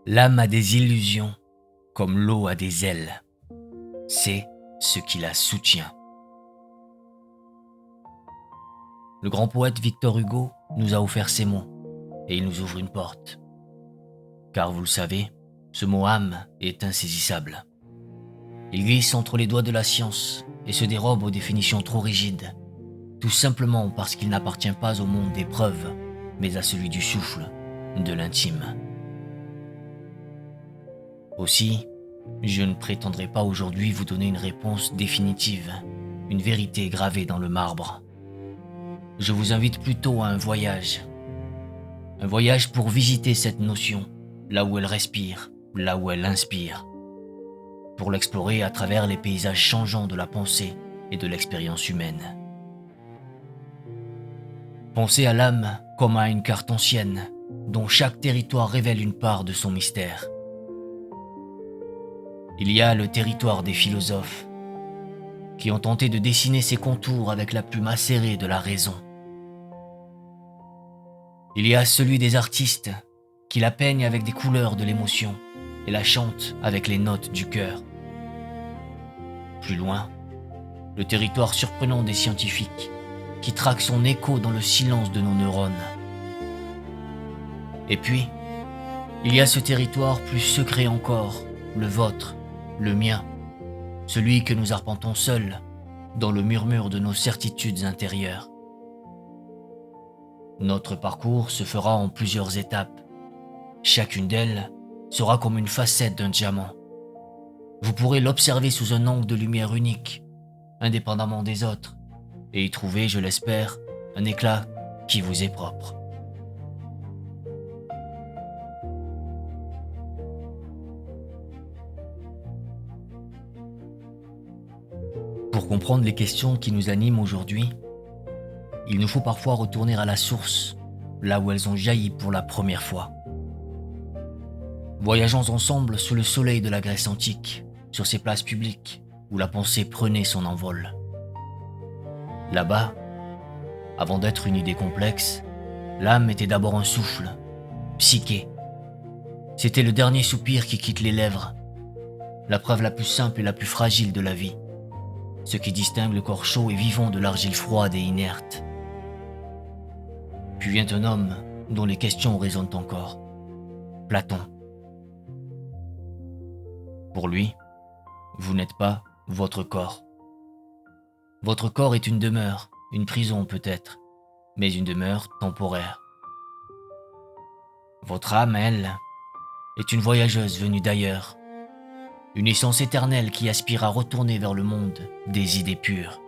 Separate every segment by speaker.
Speaker 1: L'âme a des illusions, comme l'eau a des ailes. C'est ce qui la soutient. Le grand poète Victor Hugo nous a offert ces mots, et il nous ouvre une porte. Car vous le savez, ce mot âme est insaisissable. Il glisse entre les doigts de la science et se dérobe aux définitions trop rigides, tout simplement parce qu'il n'appartient pas au monde des preuves, mais à celui du souffle, de l'intime. Aussi, je ne prétendrai pas aujourd'hui vous donner une réponse définitive, une vérité gravée dans le marbre. Je vous invite plutôt à un voyage pour visiter cette notion, là où elle respire, là où elle inspire, pour l'explorer à travers les paysages changeants de la pensée et de l'expérience humaine. Pensez à l'âme comme à une carte ancienne, dont chaque territoire révèle une part de son mystère. Il y a le territoire des philosophes, qui ont tenté de dessiner ses contours avec la plume acérée de la raison. Il y a celui des artistes, qui la peignent avec des couleurs de l'émotion et la chantent avec les notes du cœur. Plus loin, le territoire surprenant des scientifiques, qui traquent son écho dans le silence de nos neurones. Et puis, il y a ce territoire plus secret encore, le vôtre, le mien, celui que nous arpentons seuls, dans le murmure de nos certitudes intérieures. Notre parcours se fera en plusieurs étapes. Chacune d'elles sera comme une facette d'un diamant. Vous pourrez l'observer sous un angle de lumière unique, indépendamment des autres, et y trouver, je l'espère, un éclat qui vous est propre. Pour comprendre les questions qui nous animent aujourd'hui, il nous faut parfois retourner à la source, là où elles ont jailli pour la première fois. Voyageons ensemble sous le soleil de la Grèce antique, sur ces places publiques où la pensée prenait son envol. Là-bas, avant d'être une idée complexe, l'âme était d'abord un souffle, psyché. C'était le dernier soupir qui quitte les lèvres, la preuve la plus simple et la plus fragile de la vie, ce qui distingue le corps chaud et vivant de l'argile froide et inerte. Puis vient un homme dont les questions résonnent encore, Platon. Pour lui, vous n'êtes pas votre corps. Votre corps est une demeure, une prison peut-être, mais une demeure temporaire. Votre âme, elle, est une voyageuse venue d'ailleurs, une essence éternelle qui aspire à retourner vers le monde des idées pures.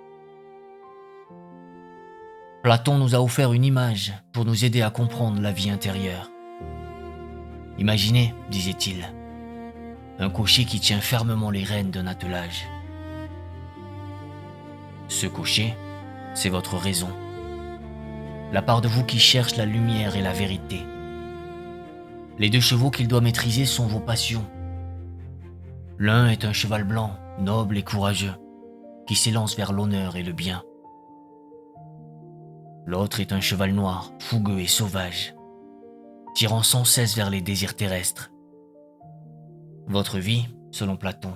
Speaker 1: Platon nous a offert une image pour nous aider à comprendre la vie intérieure. Imaginez, disait-il, un cocher qui tient fermement les rênes d'un attelage. Ce cocher, c'est votre raison, la part de vous qui cherche la lumière et la vérité. Les deux chevaux qu'il doit maîtriser sont vos passions. L'un est un cheval blanc, noble et courageux, qui s'élance vers l'honneur et le bien. L'autre est un cheval noir, fougueux et sauvage, tirant sans cesse vers les désirs terrestres. Votre vie, selon Platon,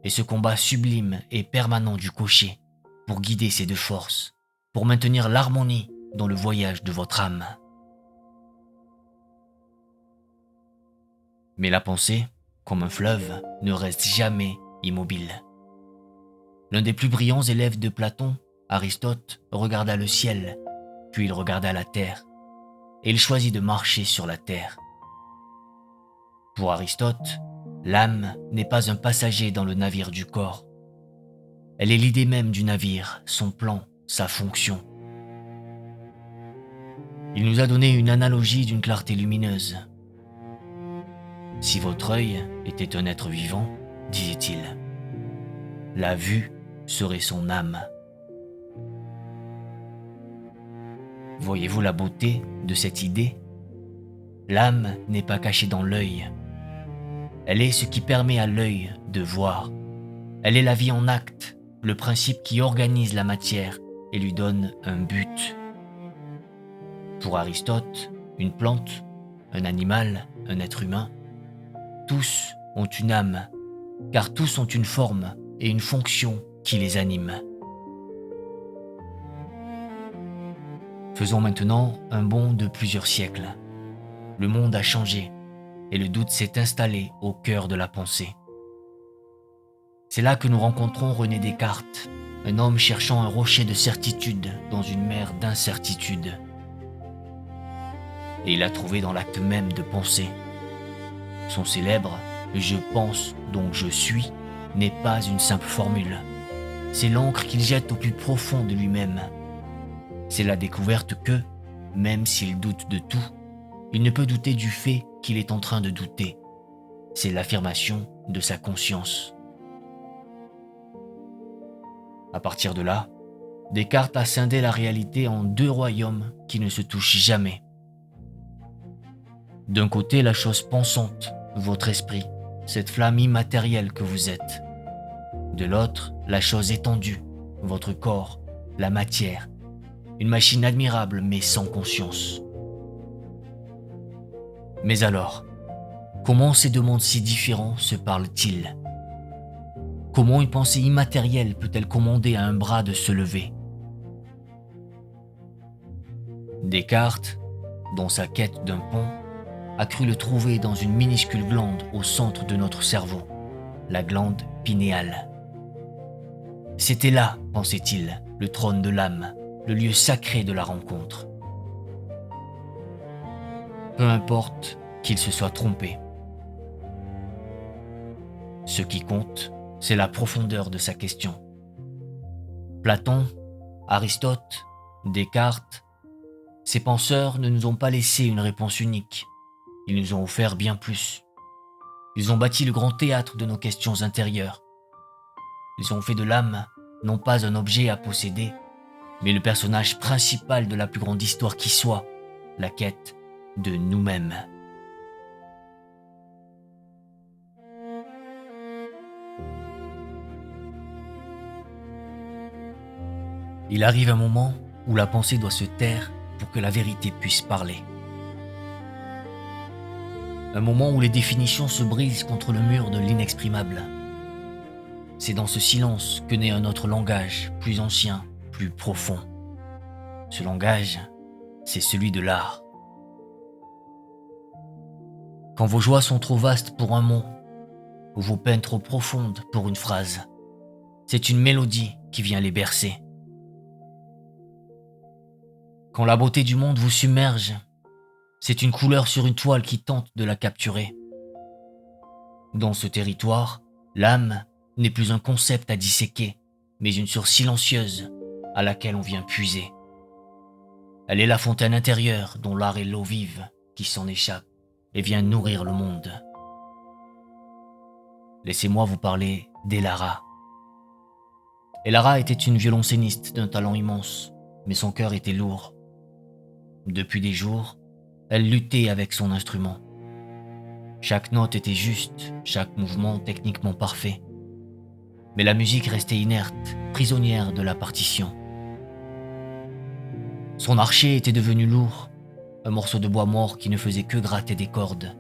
Speaker 1: est ce combat sublime et permanent du cocher pour guider ces deux forces, pour maintenir l'harmonie dans le voyage de votre âme. Mais la pensée, comme un fleuve, ne reste jamais immobile. L'un des plus brillants élèves de Platon, Aristote, regarda le ciel, puis il regarda la terre, et il choisit de marcher sur la terre. Pour Aristote, l'âme n'est pas un passager dans le navire du corps. Elle est l'idée même du navire, son plan, sa fonction. Il nous a donné une analogie d'une clarté lumineuse. Si votre œil était un être vivant, disait-il, la vue serait son âme. Voyez-vous la beauté de cette idée? L'âme n'est pas cachée dans l'œil. Elle est ce qui permet à l'œil de voir. Elle est la vie en acte, le principe qui organise la matière et lui donne un but. Pour Aristote, une plante, un animal, un être humain, tous ont une âme, car tous ont une forme et une fonction qui les anime. Faisons maintenant un bond de plusieurs siècles. Le monde a changé et le doute s'est installé au cœur de la pensée. C'est là que nous rencontrons René Descartes, un homme cherchant un rocher de certitude dans une mer d'incertitude. Et il a trouvé dans l'acte même de penser. Son célèbre « Je pense donc je suis » n'est pas une simple formule. C'est l'encre qu'il jette au plus profond de lui-même. C'est la découverte que, même s'il doute de tout, il ne peut douter du fait qu'il est en train de douter. C'est l'affirmation de sa conscience. À partir de là, Descartes a scindé la réalité en deux royaumes qui ne se touchent jamais. D'un côté, la chose pensante, votre esprit, cette flamme immatérielle que vous êtes. De l'autre, la chose étendue, votre corps, la matière, une machine admirable mais sans conscience. Mais alors, comment ces deux mondes si différents se parlent-ils ? Comment une pensée immatérielle peut-elle commander à un bras de se lever ? Descartes, dans sa quête d'un pont, a cru le trouver dans une minuscule glande au centre de notre cerveau, la glande pinéale. C'était là, pensait-il, le trône de l'âme, le lieu sacré de la rencontre. Peu importe qu'il se soit trompé. Ce qui compte, c'est la profondeur de sa question. Platon, Aristote, Descartes, ces penseurs ne nous ont pas laissé une réponse unique. Ils nous ont offert bien plus. Ils ont bâti le grand théâtre de nos questions intérieures. Ils ont fait de l'âme, non pas un objet à posséder, mais le personnage principal de la plus grande histoire qui soit, la quête de nous-mêmes. Il arrive un moment où la pensée doit se taire pour que la vérité puisse parler. Un moment où les définitions se brisent contre le mur de l'inexprimable. C'est dans ce silence que naît un autre langage, plus ancien, plus profond. Ce langage, c'est celui de l'art. Quand vos joies sont trop vastes pour un mot, ou vos peines trop profondes pour une phrase, c'est une mélodie qui vient les bercer. Quand la beauté du monde vous submerge, c'est une couleur sur une toile qui tente de la capturer. Dans ce territoire, l'âme n'est plus un concept à disséquer, mais une source silencieuse à laquelle on vient puiser. Elle est la fontaine intérieure dont l'art est l'eau vive qui s'en échappe et vient nourrir le monde. Laissez-moi vous parler d'Elara. Elara était une violoncelliste d'un talent immense, mais son cœur était lourd. Depuis des jours, elle luttait avec son instrument. Chaque note était juste, chaque mouvement techniquement parfait. Mais la musique restait inerte, prisonnière de la partition. Son archet était devenu lourd, un morceau de bois mort qui ne faisait que gratter des cordes.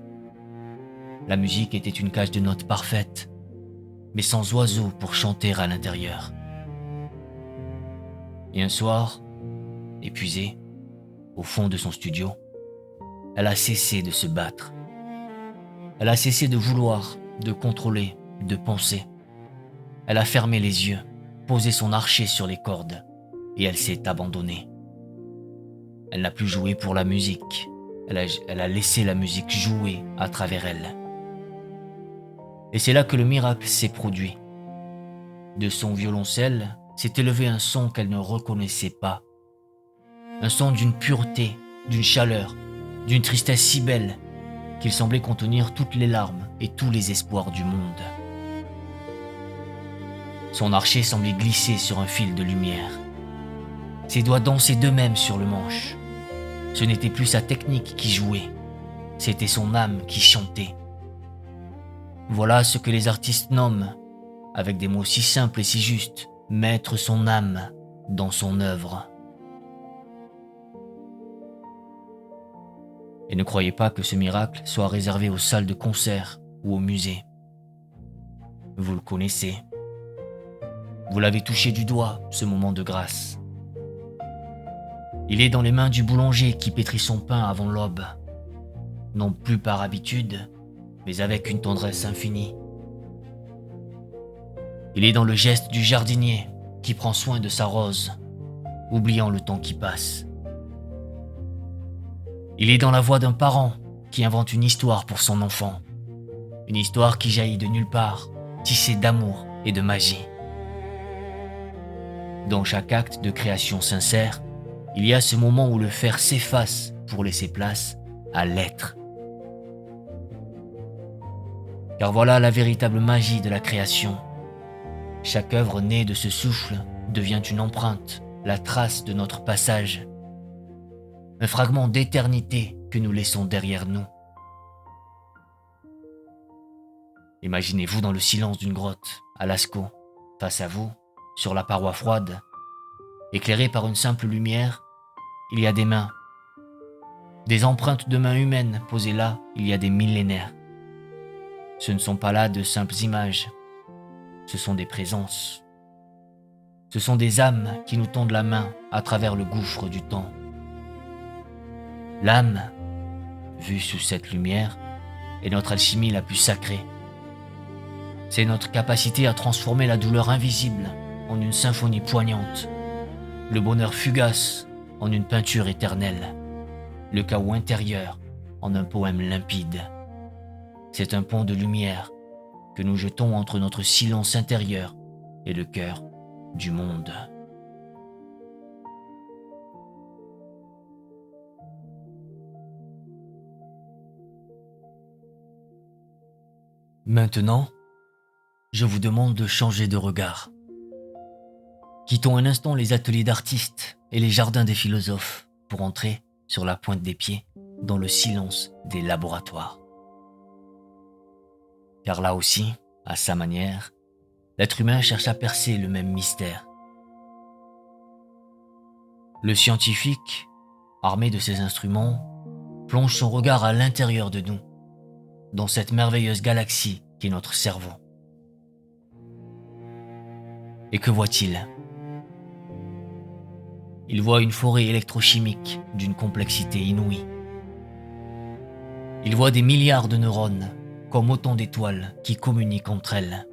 Speaker 1: La musique était une cage de notes parfaite, mais sans oiseaux pour chanter à l'intérieur. Et un soir, épuisée, au fond de son studio, elle a cessé de se battre. Elle a cessé de vouloir, de contrôler, de penser. Elle a fermé les yeux, posé son archet sur les cordes, et elle s'est abandonnée. Elle n'a plus joué pour la musique. Elle a laissé la musique jouer à travers elle. Et c'est là que le miracle s'est produit. De son violoncelle s'est élevé un son qu'elle ne reconnaissait pas. Un son d'une pureté, d'une chaleur, d'une tristesse si belle qu'il semblait contenir toutes les larmes et tous les espoirs du monde. Son archet semblait glisser sur un fil de lumière. Ses doigts dansaient d'eux-mêmes sur le manche. Ce n'était plus sa technique qui jouait, c'était son âme qui chantait. Voilà ce que les artistes nomment avec des mots si simples et si justes, mettre son âme dans son œuvre. Et ne croyez pas que ce miracle soit réservé aux salles de concert ou aux musées. Vous le connaissez. Vous l'avez touché du doigt, ce moment de grâce. Il est dans les mains du boulanger qui pétrit son pain avant l'aube, non plus par habitude, mais avec une tendresse infinie. Il est dans le geste du jardinier qui prend soin de sa rose, oubliant le temps qui passe. Il est dans la voix d'un parent qui invente une histoire pour son enfant, une histoire qui jaillit de nulle part, tissée d'amour et de magie. Dans chaque acte de création sincère, il y a ce moment où le faire s'efface pour laisser place à l'être. Car voilà la véritable magie de la création. Chaque œuvre née de ce souffle devient une empreinte, la trace de notre passage. Un fragment d'éternité que nous laissons derrière nous. Imaginez-vous dans le silence d'une grotte, à Lascaux, face à vous, sur la paroi froide, éclairée par une simple lumière, il y a des mains. Des empreintes de mains humaines posées là il y a des millénaires. Ce ne sont pas là de simples images, ce sont des présences. Ce sont des âmes qui nous tendent la main à travers le gouffre du temps. L'âme, vue sous cette lumière, est notre alchimie la plus sacrée. C'est notre capacité à transformer la douleur invisible en une symphonie poignante, le bonheur fugace en une peinture éternelle, le chaos intérieur en un poème limpide. C'est un pont de lumière que nous jetons entre notre silence intérieur et le cœur du monde. Maintenant, je vous demande de changer de regard. Quittons un instant les ateliers d'artistes et les jardins des philosophes pour entrer sur la pointe des pieds dans le silence des laboratoires. Car là aussi, à sa manière, l'être humain cherche à percer le même mystère. Le scientifique, armé de ses instruments, plonge son regard à l'intérieur de nous, dans cette merveilleuse galaxie qu'est notre cerveau. Et que voit-il ? Il voit une forêt électrochimique d'une complexité inouïe. Il voit des milliards de neurones, comme autant d'étoiles qui communiquent entre elles.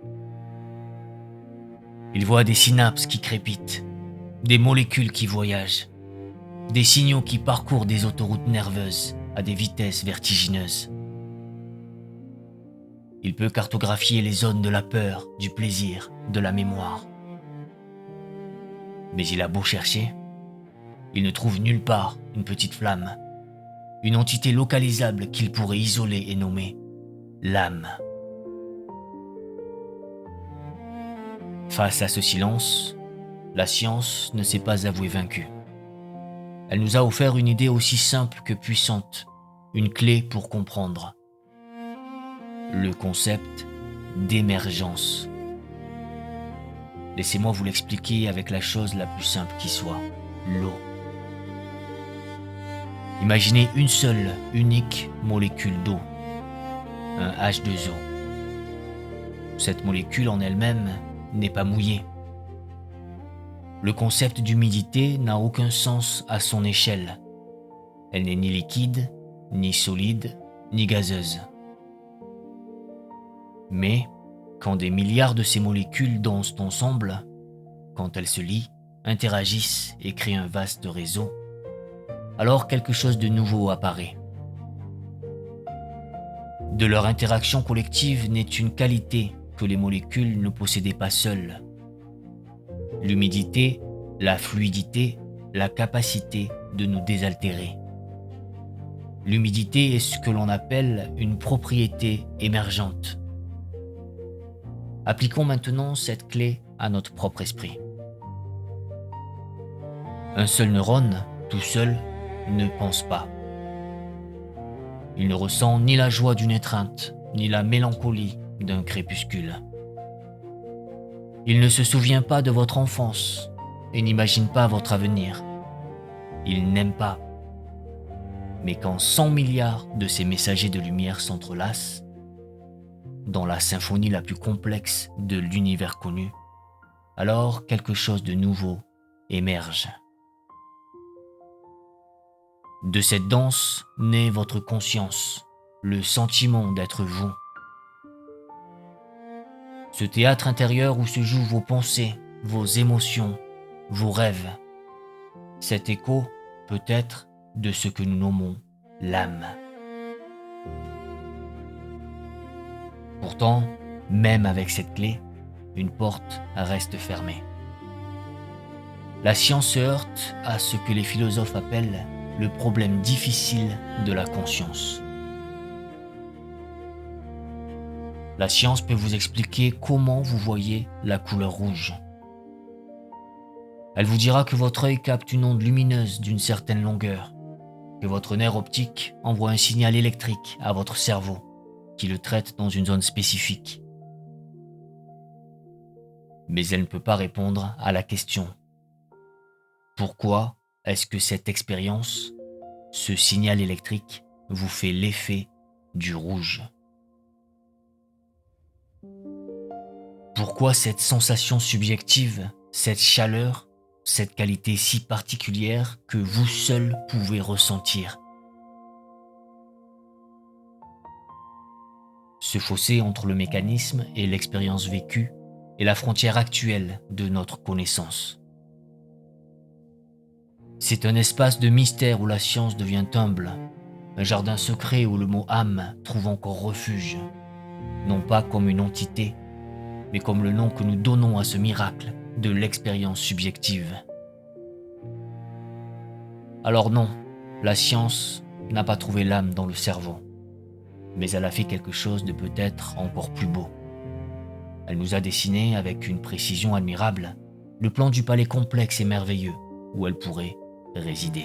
Speaker 1: Il voit des synapses qui crépitent, des molécules qui voyagent, des signaux qui parcourent des autoroutes nerveuses à des vitesses vertigineuses. Il peut cartographier les zones de la peur, du plaisir, de la mémoire. Mais il a beau chercher, il ne trouve nulle part une petite flamme, une entité localisable qu'il pourrait isoler et nommer l'âme. Face à ce silence, la science ne s'est pas avouée vaincue. Elle nous a offert une idée aussi simple que puissante, une clé pour comprendre. Le concept d'émergence. Laissez-moi vous l'expliquer avec la chose la plus simple qui soit, l'eau. Imaginez une seule, unique molécule d'eau, un H2O. Cette molécule en elle-même n'est pas mouillée. Le concept d'humidité n'a aucun sens à son échelle. Elle n'est ni liquide, ni solide, ni gazeuse. Mais, quand des milliards de ces molécules dansent ensemble, quand elles se lient, interagissent et créent un vaste réseau, alors quelque chose de nouveau apparaît. De leur interaction collective naît une qualité que les molécules ne possédaient pas seules. L'humidité, la fluidité, la capacité de nous désaltérer. L'humidité est ce que l'on appelle une propriété émergente. Appliquons maintenant cette clé à notre propre esprit. Un seul neurone, tout seul, ne pense pas. Il ne ressent ni la joie d'une étreinte, ni la mélancolie d'un crépuscule. Il ne se souvient pas de votre enfance et n'imagine pas votre avenir. Il n'aime pas. Mais quand 100 milliards de ces messagers de lumière s'entrelacent, dans la symphonie la plus complexe de l'univers connu, alors quelque chose de nouveau émerge. De cette danse naît votre conscience, le sentiment d'être vous. Ce théâtre intérieur où se jouent vos pensées, vos émotions, vos rêves. Cet écho peut être de ce que nous nommons l'âme. Pourtant, même avec cette clé, une porte reste fermée. La science se heurte à ce que les philosophes appellent le problème difficile de la conscience. La science peut vous expliquer comment vous voyez la couleur rouge. Elle vous dira que votre œil capte une onde lumineuse d'une certaine longueur, que votre nerf optique envoie un signal électrique à votre cerveau, qui le traite dans une zone spécifique. Mais elle ne peut pas répondre à la question: pourquoi est-ce que cette expérience, ce signal électrique, vous fait l'effet du rouge? Pourquoi cette sensation subjective, cette chaleur, cette qualité si particulière que vous seul pouvez ressentir? Ce fossé entre le mécanisme et l'expérience vécue est la frontière actuelle de notre connaissance. C'est un espace de mystère où la science devient humble, un jardin secret où le mot âme trouve encore refuge, non pas comme une entité, mais comme le nom que nous donnons à ce miracle de l'expérience subjective. Alors non, la science n'a pas trouvé l'âme dans le cerveau, mais elle a fait quelque chose de peut-être encore plus beau. Elle nous a dessiné avec une précision admirable le plan du palais complexe et merveilleux où elle pourrait résider.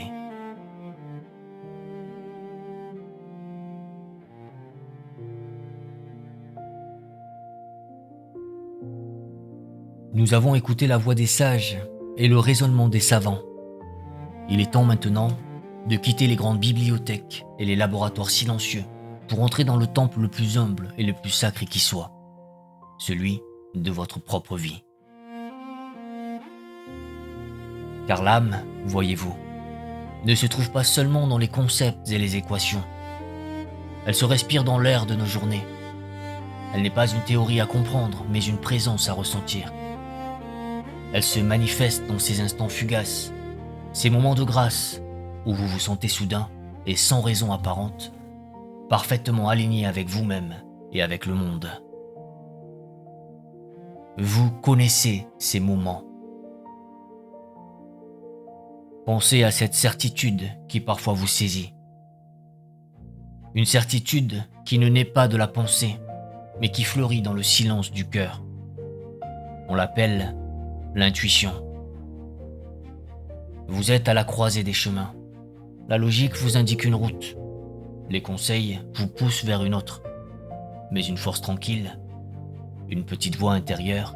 Speaker 1: Nous avons écouté la voix des sages et le raisonnement des savants. Il est temps maintenant de quitter les grandes bibliothèques et les laboratoires silencieux pour entrer dans le temple le plus humble et le plus sacré qui soit, celui de votre propre vie. Car l'âme, voyez-vous, ne se trouve pas seulement dans les concepts et les équations. Elle se respire dans l'air de nos journées. Elle n'est pas une théorie à comprendre, mais une présence à ressentir. Elle se manifeste dans ces instants fugaces, ces moments de grâce où vous vous sentez soudain et sans raison apparente, parfaitement aligné avec vous-même et avec le monde. Vous connaissez ces moments. Pensez à cette certitude qui parfois vous saisit. Une certitude qui ne naît pas de la pensée, mais qui fleurit dans le silence du cœur. On l'appelle l'intuition. Vous êtes à la croisée des chemins. La logique vous indique une route. Les conseils vous poussent vers une autre. Mais une force tranquille, une petite voix intérieure,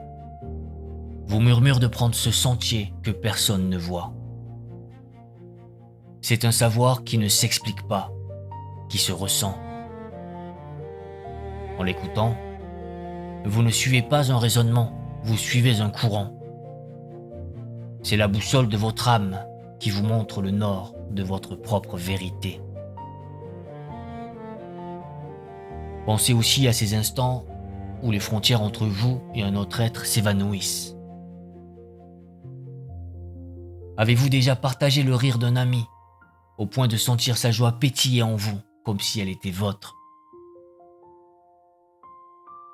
Speaker 1: vous murmure de prendre ce sentier que personne ne voit. C'est un savoir qui ne s'explique pas, qui se ressent. En l'écoutant, vous ne suivez pas un raisonnement, vous suivez un courant. C'est la boussole de votre âme qui vous montre le nord de votre propre vérité. Pensez aussi à ces instants où les frontières entre vous et un autre être s'évanouissent. Avez-vous déjà partagé le rire d'un ami, au point de sentir sa joie pétiller en vous, comme si elle était vôtre?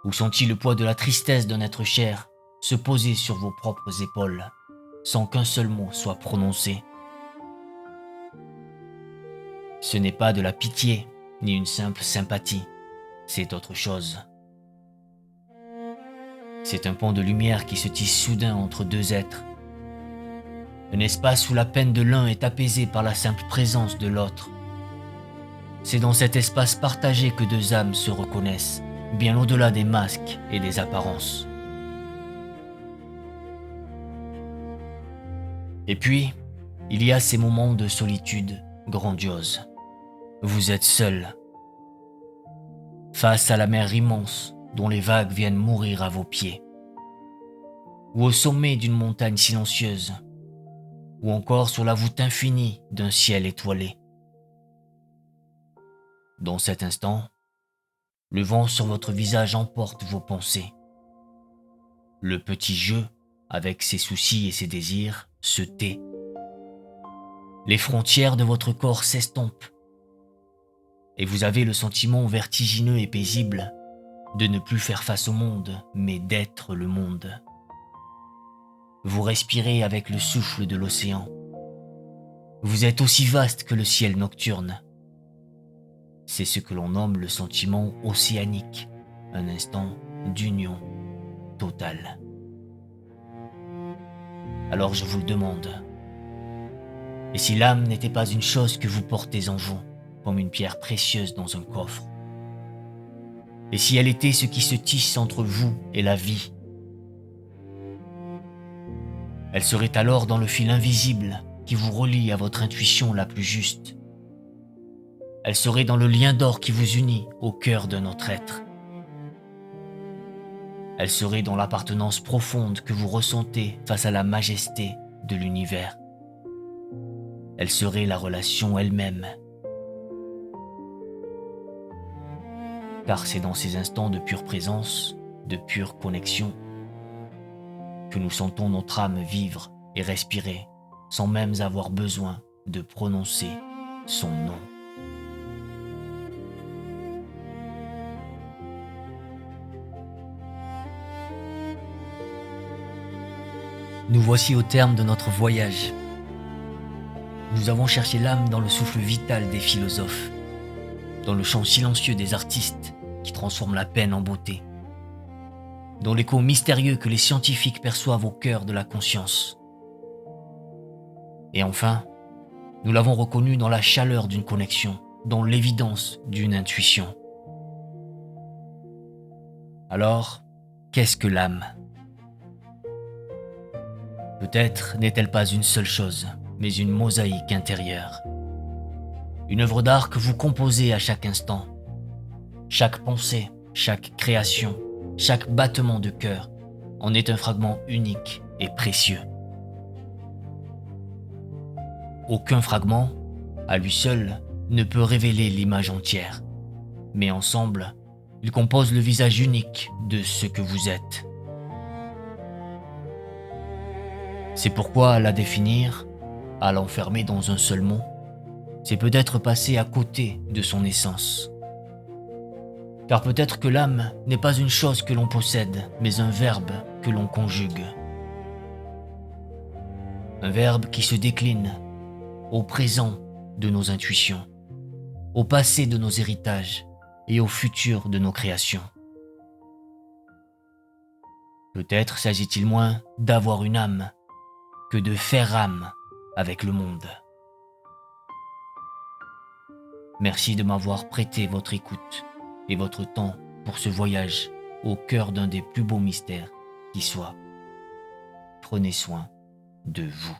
Speaker 1: Ou senti le poids de la tristesse d'un être cher se poser sur vos propres épaules, sans qu'un seul mot soit prononcé? Ce n'est pas de la pitié, ni une simple sympathie, c'est autre chose. C'est un pont de lumière qui se tisse soudain entre deux êtres. Un espace où la peine de l'un est apaisée par la simple présence de l'autre. C'est dans cet espace partagé que deux âmes se reconnaissent, bien au-delà des masques et des apparences. Et puis, il y a ces moments de solitude grandiose. Vous êtes seul, face à la mer immense dont les vagues viennent mourir à vos pieds, ou au sommet d'une montagne silencieuse, ou encore sur la voûte infinie d'un ciel étoilé. Dans cet instant, le vent sur votre visage emporte vos pensées. Le petit jeu, avec ses soucis et ses désirs, se tait. Les frontières de votre corps s'estompent. Et vous avez le sentiment vertigineux et paisible de ne plus faire face au monde, mais d'être le monde. Vous respirez avec le souffle de l'océan. Vous êtes aussi vaste que le ciel nocturne. C'est ce que l'on nomme le sentiment océanique, un instant d'union totale. Alors je vous le demande, et si l'âme n'était pas une chose que vous portez en vous, comme une pierre précieuse dans un coffre? Et si elle était ce qui se tisse entre vous et la vie? Elle serait alors dans le fil invisible qui vous relie à votre intuition la plus juste. Elle serait dans le lien d'or qui vous unit au cœur de notre être. Elle serait dans l'appartenance profonde que vous ressentez face à la majesté de l'univers. Elle serait la relation elle-même. Car c'est dans ces instants de pure présence, de pure connexion, que nous sentons notre âme vivre et respirer sans même avoir besoin de prononcer son nom. Nous voici au terme de notre voyage. Nous avons cherché l'âme dans le souffle vital des philosophes, dans le chant silencieux des artistes qui transforment la peine en beauté, dans l'écho mystérieux que les scientifiques perçoivent au cœur de la conscience. Et enfin, nous l'avons reconnu dans la chaleur d'une connexion, dans l'évidence d'une intuition. Alors, qu'est-ce que l'âme ? Peut-être n'est-elle pas une seule chose, mais une mosaïque intérieure. Une œuvre d'art que vous composez à chaque instant. Chaque pensée, chaque création, chaque battement de cœur en est un fragment unique et précieux. Aucun fragment, à lui seul, ne peut révéler l'image entière, mais ensemble, ils composent le visage unique de ce que vous êtes. C'est pourquoi la définir, à l'enfermer dans un seul mot, c'est peut-être passer à côté de son essence. Car peut-être que l'âme n'est pas une chose que l'on possède, mais un verbe que l'on conjugue. Un verbe qui se décline au présent de nos intuitions, au passé de nos héritages et au futur de nos créations. Peut-être s'agit-il moins d'avoir une âme que de faire âme avec le monde. Merci de m'avoir prêté votre écoute et votre temps pour ce voyage au cœur d'un des plus beaux mystères qui soit. Prenez soin de vous.